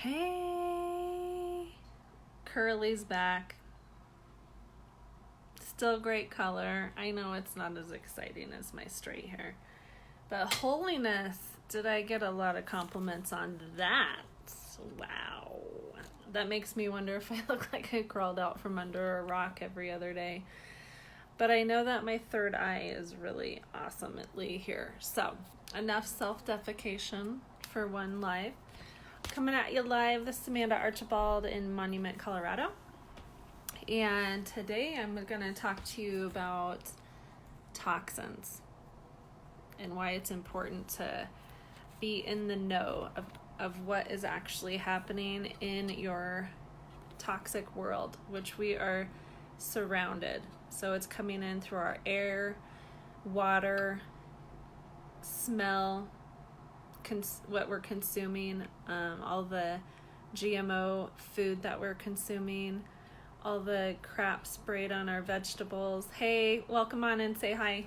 Hey, curly's back. Still great color. I know it's not as exciting as my straight hair, but holiness, did I get a lot of compliments on that? Wow. That makes me wonder if I look like I crawled out from under a rock every other day. But I know that my third eye is really awesomely here. So, enough self-defecation for one live. Coming at you live, this is Amanda Archibald in Monument, Colorado. And today I'm going to talk to you about toxins and why it's important to be in the know of what is actually happening in your toxic world, which we are surrounded. So it's coming in through our air, water, smell, what we're consuming, all the GMO food that we're consuming, all the crap sprayed on our vegetables. Hey, welcome on and say hi.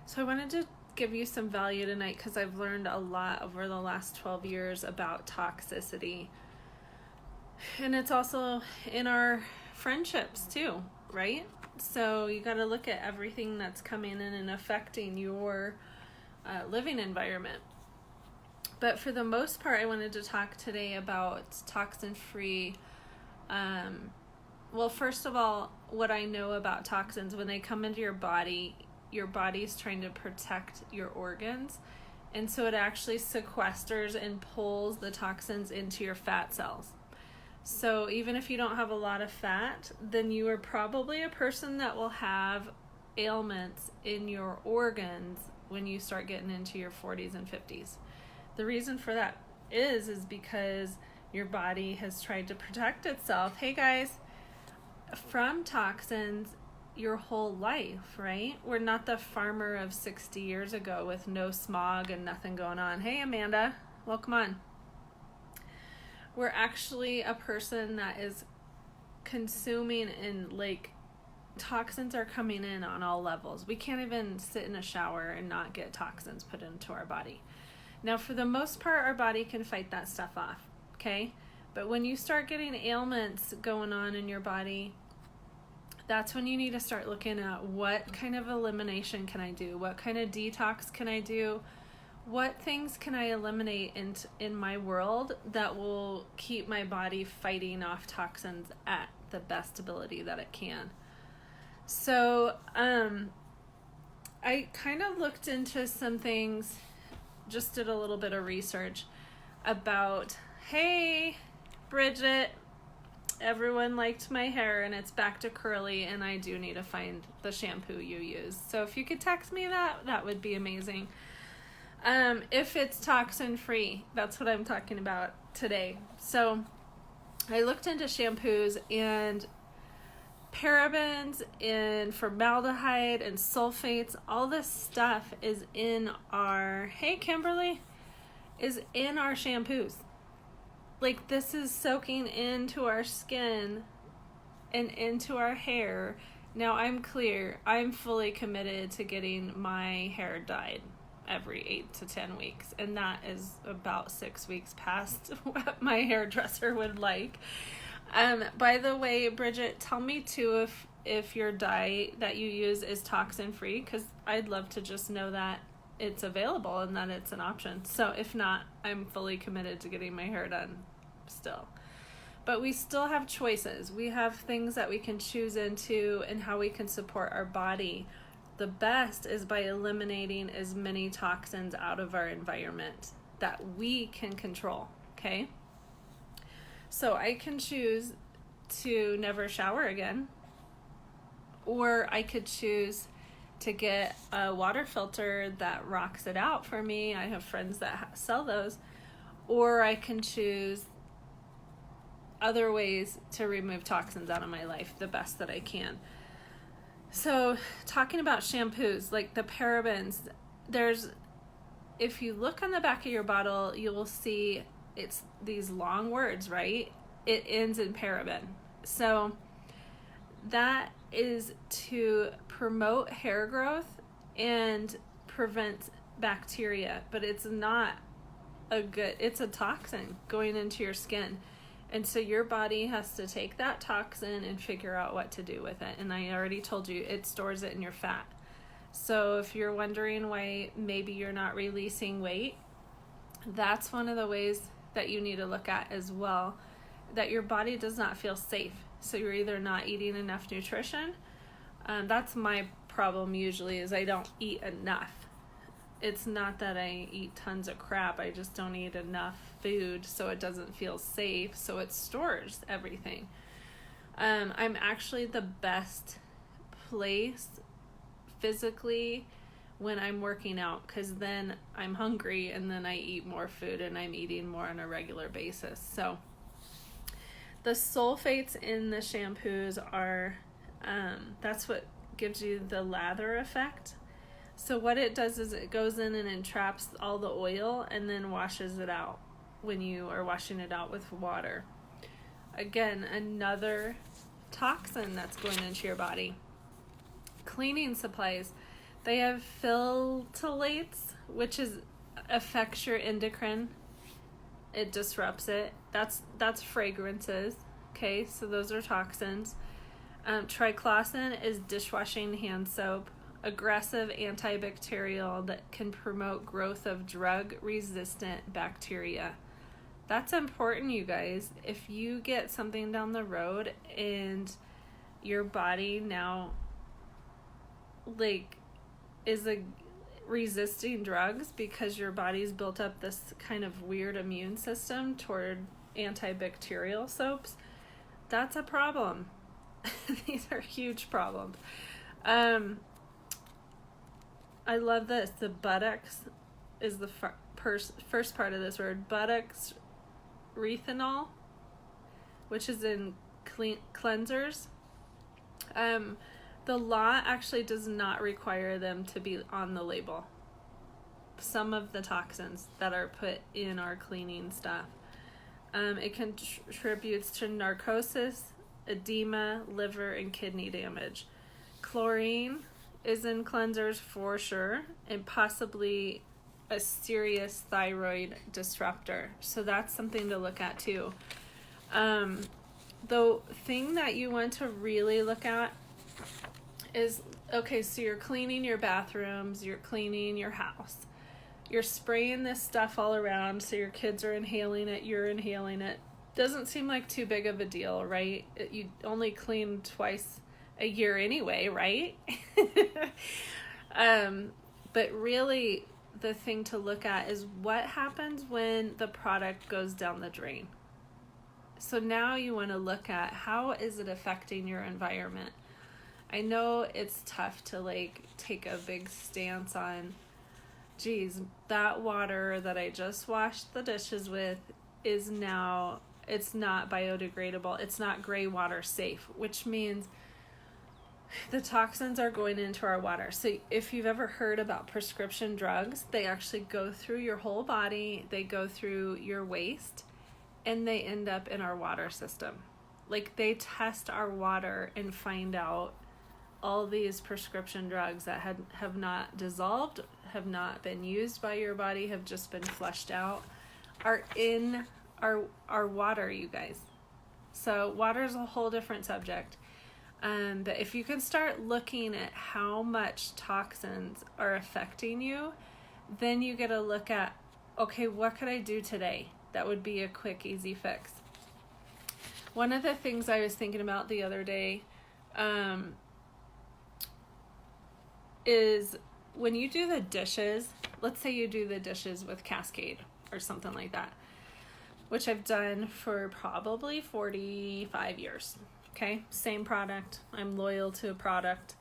So I wanted to give you some value tonight because I've learned a lot over the last 12 years about toxicity. And it's also in our friendships too, right? So you got to look at everything that's coming in and affecting your living environment. But for the most part, I wanted to talk today about toxin-free. Well, first of all, what I know about toxins, when they come into your body's trying to protect your organs. And so it actually sequesters and pulls the toxins into your fat cells. So even if you don't have a lot of fat, then you are probably a person that will have ailments in your organs when you start getting into your 40s and 50s. The reason for that is because your body has tried to protect itself, hey guys, from toxins your whole life, right? We're not the farmer of 60 years ago with no smog and nothing going on. Hey Amanda, welcome on. We're actually a person that is consuming toxins are coming in on all levels. We can't even sit in a shower and not get toxins put into our body. Now, for the most part, our body can fight that stuff off, okay? But when you start getting ailments going on in your body, that's when you need to start looking at what kind of elimination can I do? What kind of detox can I do? What things can I eliminate in my world that will keep my body fighting off toxins at the best ability that it can? So I kind of looked into some things, just did a little bit of research about, hey, Bridget, everyone liked my hair and it's back to curly and I do need to find the shampoo you use. So if you could text me that would be amazing. If it's toxin free, that's what I'm talking about today. So I looked into shampoos, and parabens and formaldehyde and sulfates, all this stuff is in our, hey Kimberly, is in our shampoos. Like, this is soaking into our skin and into our hair. Now I'm clear, I'm fully committed to getting my hair dyed every 8 to 10 weeks, and that is about 6 weeks past what my hairdresser would like. By the way, Bridget, tell me too if your dye that you use is toxin free, because I'd love to just know that it's available and that it's an option. So if not, I'm fully committed to getting my hair done still. But we still have choices. We have things that we can choose into and how we can support our body. The best is by eliminating as many toxins out of our environment that we can control, okay? So I can choose to never shower again, or I could choose to get a water filter that rocks it out for me. I have friends that sell those. Or I can choose other ways to remove toxins out of my life the best that I can. So talking about shampoos, like the parabens, if you look on the back of your bottle, you will see it's these long words, right? It ends in paraben. So that is to promote hair growth and prevent bacteria, but it's not it's a toxin going into your skin. And so your body has to take that toxin and figure out what to do with it. And I already told you, it stores it in your fat. So if you're wondering why maybe you're not releasing weight, that's one of the ways that you need to look at as well, that your body does not feel safe. So you're either not eating enough nutrition. That's my problem usually, is I don't eat enough. It's not that I eat tons of crap. I just don't eat enough food, so it doesn't feel safe. So it stores everything. I'm actually the best place physically when I'm working out, because then I'm hungry and then I eat more food and I'm eating more on a regular basis. So the sulfates in the shampoos are, that's what gives you the lather effect. So what it does is it goes in and entraps all the oil and then washes it out when you are washing it out with water. Again, another toxin that's going into your body. Cleaning supplies, they have phthalates, which affects your endocrine. It disrupts it. That's fragrances. Okay, so those are toxins. Triclosan is dishwashing hand soap. Aggressive antibacterial that can promote growth of drug-resistant bacteria. That's important, you guys. If you get something down the road and your body now is resisting drugs because your body's built up this kind of weird immune system toward antibacterial soaps, that's a problem. These are huge problems. I love this. The buttocks is the first part of this word. Buttocks retinol, which is in cleansers. The law actually does not require them to be on the label. Some of the toxins that are put in our cleaning stuff. It contributes to narcosis, edema, liver, and kidney damage. Chlorine is in cleansers for sure, and possibly a serious thyroid disruptor. So that's something to look at too. The thing that you want to really look at is, okay, so you're cleaning your bathrooms, you're cleaning your house. You're spraying this stuff all around, so your kids are inhaling it, you're inhaling it. Doesn't seem like too big of a deal, right? You only clean twice a year anyway, right? But really the thing to look at is what happens when the product goes down the drain. So now you want to look at how is it affecting your environment. I know it's tough to take a big stance on, geez, that water that I just washed the dishes with is now, it's not biodegradable. It's not gray water safe, which means the toxins are going into our water. So if you've ever heard about prescription drugs, they actually go through your whole body, they go through your waste, and they end up in our water system. They test our water and find out all these prescription drugs that have not dissolved, have not been used by your body, have just been flushed out, are in our water, you guys. So water is a whole different subject. But if you can start looking at how much toxins are affecting you, then you get to look at, okay, what could I do today? That would be a quick, easy fix. One of the things I was thinking about the other day is when you do the dishes, let's say you do the dishes with Cascade or something like that, which I've done for probably 45 years. Okay, same product. I'm loyal to a product.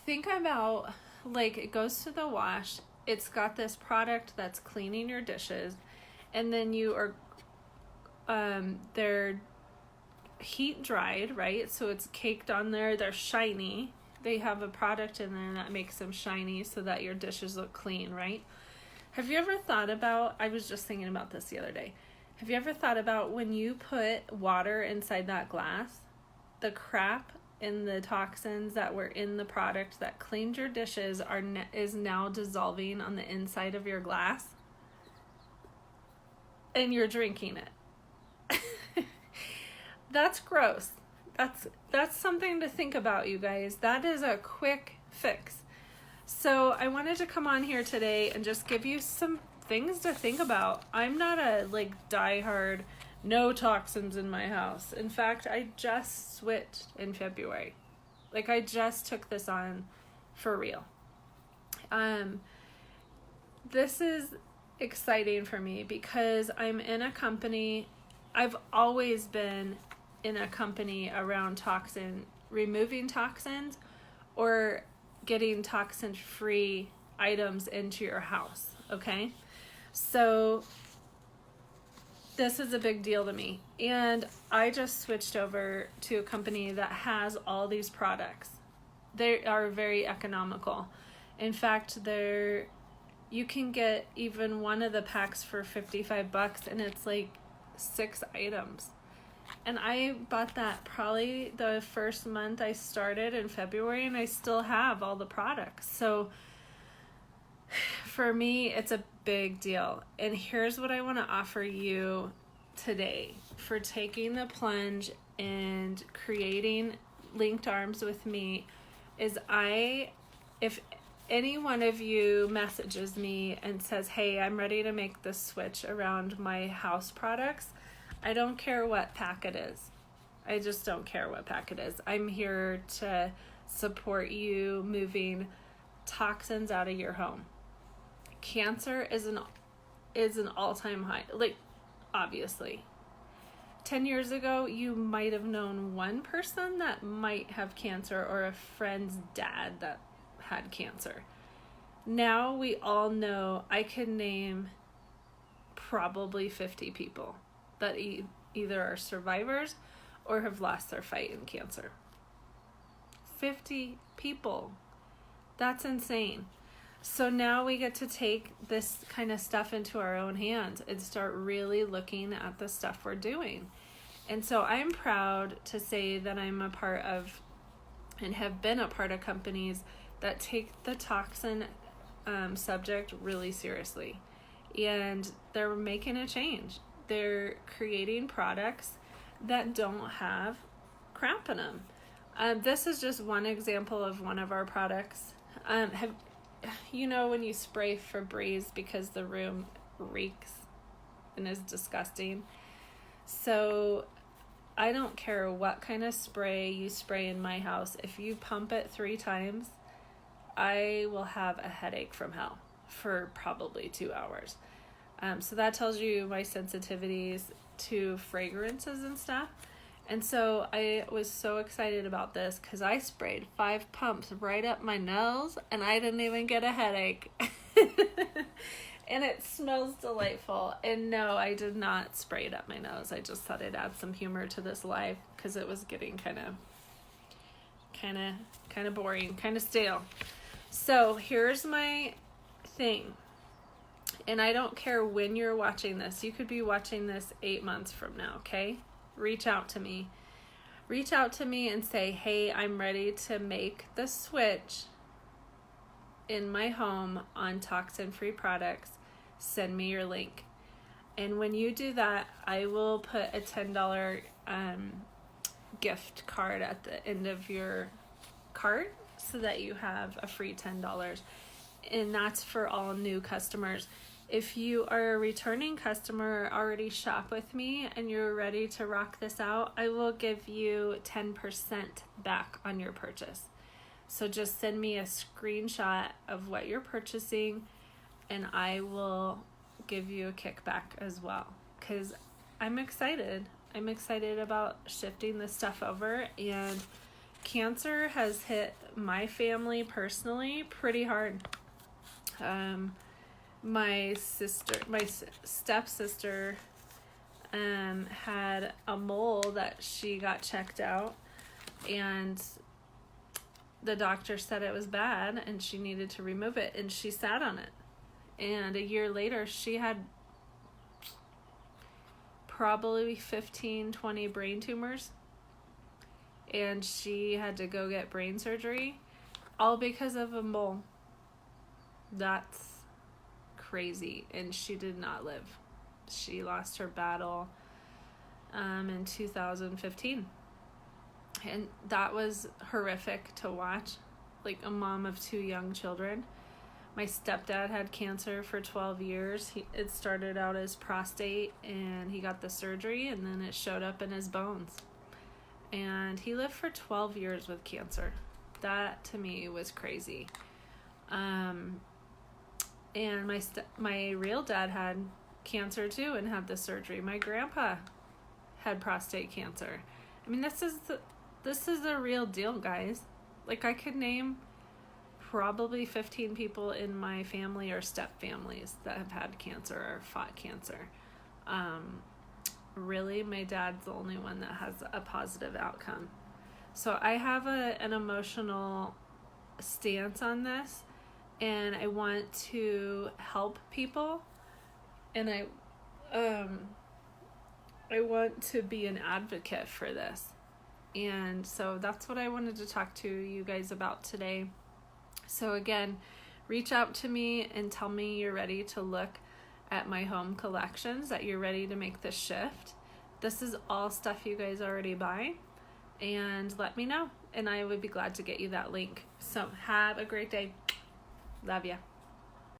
Think about, it goes to the wash. It's got this product that's cleaning your dishes, and then you are, they're heat dried, right? So it's caked on there. They're shiny. They have a product in there that makes them shiny so that your dishes look clean, right? Have you ever thought about, I was just thinking about this the other day. Have you ever thought about when you put water inside that glass, the crap in the toxins that were in the product that cleaned your dishes is now dissolving on the inside of your glass, and you're drinking it. That's gross. That's something to think about, you guys. That is a quick fix. So I wanted to come on here today and just give you some things to think about. I'm not a diehard no toxins in my house. In fact, I just switched in February. I just took this on for real. This is exciting for me because I'm in a company. I've always been in a company around removing toxins or getting toxin-free items into your house, okay? So this is a big deal to me. And I just switched over to a company that has all these products. They are very economical. In fact, you can get even one of the packs for $55 and it's 6 items. And I bought that probably the first month I started in February, and I still have all the products. So for me, it's a big deal. And here's what I want to offer you today for taking the plunge and creating linked arms with me is if any one of you messages me and says, hey, I'm ready to make the switch around my house products, I don't care what pack it is. I just don't care what pack it is. I'm here to support you moving toxins out of your home. Cancer is an all-time high. Obviously. 10 years ago, you might have known one person that might have cancer or a friend's dad that had cancer. Now we all know, I can name probably 50 people that either are survivors or have lost their fight in cancer. 50 people. That's insane. So now we get to take this kind of stuff into our own hands and start really looking at the stuff we're doing. And so I'm proud to say that I'm a part of and have been a part of companies that take the toxin subject really seriously. And they're making a change. They're creating products that don't have crap in them. This is just one example of one of our products. When you spray Febreze because the room reeks and is disgusting? So I don't care what kind of spray you spray in my house. If you pump it 3 times, I will have a headache from hell for probably 2 hours. So that tells you my sensitivities to fragrances and stuff. And so I was so excited about this because I sprayed 5 pumps right up my nose and I didn't even get a headache. And it smells delightful. And no, I did not spray it up my nose. I just thought I'd add some humor to this live because it was getting kind of boring, kind of stale. So here's my thing. And I don't care when you're watching this. You could be watching this 8 months from now, okay? Reach out to me. Reach out to me and say, hey, I'm ready to make the switch in my home on toxin-free products. Send me your link. And when you do that, I will put a $10 gift card at the end of your card so that you have a free $10. And that's for all new customers. If you are a returning customer, already shop with me, and you're ready to rock this out, I will give you 10% back on your purchase. So just send me a screenshot of what you're purchasing, and I will give you a kickback as well. Because I'm excited. I'm excited about shifting this stuff over, and cancer has hit my family personally pretty hard. My stepsister had a mole that she got checked out, and the doctor said it was bad and she needed to remove it, and she sat on it. And a year later, she had probably 15, 20 brain tumors. and she had to go get brain surgery, all because of a mole. That's crazy. And she did not live. She lost her battle in 2015. And that was horrific to watch. Like a mom of 2 young children. My stepdad had cancer for 12 years. It started out as prostate, and he got the surgery, and then it showed up in his bones. And he lived for 12 years with cancer. That to me was crazy. And my real dad had cancer too and had the surgery. My grandpa had prostate cancer. I mean, this is the real deal, guys. Like, I could name probably 15 people in my family or step families that have had cancer or fought cancer. Really, my dad's the only one that has a positive outcome. So I have an emotional stance on this, and I want to help people, and I want to be an advocate for this. And so that's what I wanted to talk to you guys about today. So again, reach out to me and tell me you're ready to look at my home collections, that you're ready to make the shift. This is all stuff you guys already buy, and let me know, and I would be glad to get you that link. So have a great day. Love ya.